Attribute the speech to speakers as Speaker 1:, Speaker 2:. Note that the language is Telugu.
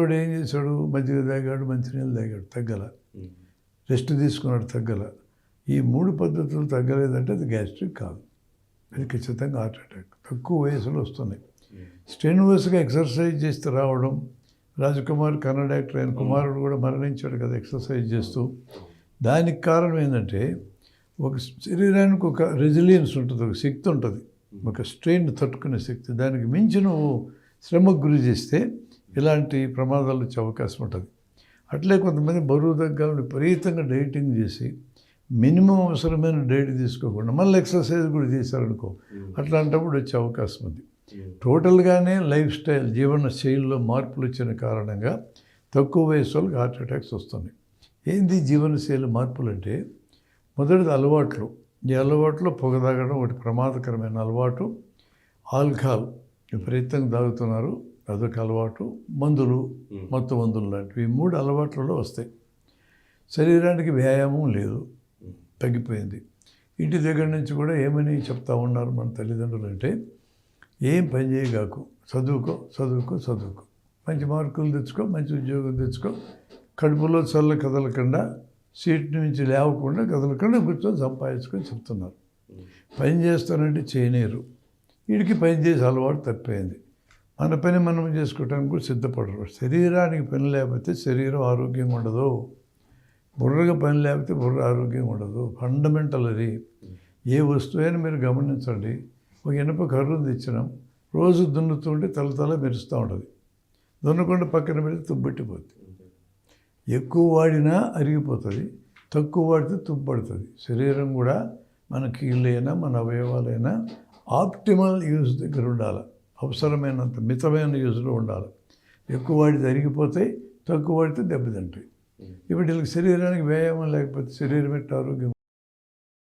Speaker 1: వాడు ఏం చేశాడు, మజ్జిగ తాగాడు, మంచినీళ్ళు తాగాడు, తగ్గల. రెస్ట్ తీసుకున్నాడు, తగ్గల. ఈ 3 పద్ధతులు తగ్గలేదంటే అది గ్యాస్ట్రిక్ కాదు, అది ఖచ్చితంగా హార్ట్ అటాక్. తక్కువ వయసులో వస్తున్నాయి. స్ట్రెన్యూస్గా ఎక్సర్సైజ్ చేస్తే రావడం. రాజకుమార్ కన్నడ యాక్టర్, ఆయన కుమారుడు కూడా మరణించాడు కదా ఎక్సర్సైజ్ చేస్తూ. దానికి కారణం ఏంటంటే ఒక శరీరానికి ఒక రెసిలియన్స్ ఉంటుంది, ఒక శక్తి ఉంటుంది, ఒక స్ట్రెయిన్ తట్టుకునే శక్తి. దానికి మించి నువ్వు శ్రమకు గురి చేస్తే ఇలాంటి ప్రమాదాలు వచ్చే అవకాశం ఉంటుంది. అట్లే కొంతమంది బరువు తగ్గాలని విపరీతంగా డైటింగ్ చేసి మినిమం అవసరమైన డైట్ తీసుకోకుండా మళ్ళీ ఎక్సర్సైజ్ కూడా చేశారనుకో, అట్లాంటప్పుడు వచ్చే అవకాశం ఉంది. టోటల్గానే లైఫ్ స్టైల్, జీవన శైలిలో మార్పులు వచ్చిన కారణంగా తక్కువ వయసు వాళ్ళకి హార్ట్ అటాక్స్ వస్తున్నాయి. ఏంది జీవనశైలి మార్పులు అంటే, మొదటిది అలవాట్లు. ఈ అలవాట్లో పొగ తాగడం ఒకటి ప్రమాదకరమైన అలవాటు. ఆల్కహాల్ విపరీతంగా తాగుతున్నారు, అదొక అలవాటు. మందులు, మత్తు మందులు లాంటివి, ఈ 3 అలవాట్లలో వస్తాయి. శరీరానికి వ్యాయామం లేదు, తగ్గిపోయింది. ఇంటి దగ్గర నుంచి కూడా ఏమని చెప్తా ఉన్నారు మన తల్లిదండ్రులు అంటే, ఏం పని చేయగాకు, చదువుకో చదువుకో చదువుకో, మంచి మార్కులు తెచ్చుకో, మంచి ఉద్యోగం తెచ్చుకో, కడుపులో చల్ల కదలకుండా, సీట్ నుంచి లేవకుండా కదలకుండా కూర్చొని సంపాదించుకొని చెప్తున్నారు. పని చేస్తానంటే చేయలేరు. వీడికి పని చేసే అలవాటు తప్పిపోయింది. మన పని మనం చేసుకోవడానికి కూడా సిద్ధపడరు. శరీరానికి పని లేకపోతే శరీరం ఆరోగ్యంగా ఉండదు, బుర్రగా పని లేకపోతే బుర్ర ఆరోగ్యంగా ఉండదు. ఫండమెంటల్ అది. ఏ వస్తువైనా మీరు గమనించండి. ఒక ఇనుప కర్రను తెచ్చినాం, రోజు దున్నుతుంటే తల మెరుస్తూ ఉంటుంది. దున్నకుండా పక్కన పెడితే తుబ్బట్టిపోతుంది. ఎక్కువ వాడినా అరిగిపోతుంది, తక్కువ వాడితే తుబ్బడుతుంది. శరీరం కూడా మన కీళ్ళైనా మన అవయవాలైనా ఆప్టిమల్ యూజ్ దగ్గర ఉండాలి, అవసరమైనంత మితమైన యూజ్లో ఉండాలి. ఎక్కువ వాడితే అరిగిపోతాయి, తక్కువ వాడితే దెబ్బతింటాయి. ఇప్పుడు వీళ్ళకి శరీరానికి వ్యాయామం లేకపోతే శరీరం ఎట్ట ఆరోగ్యం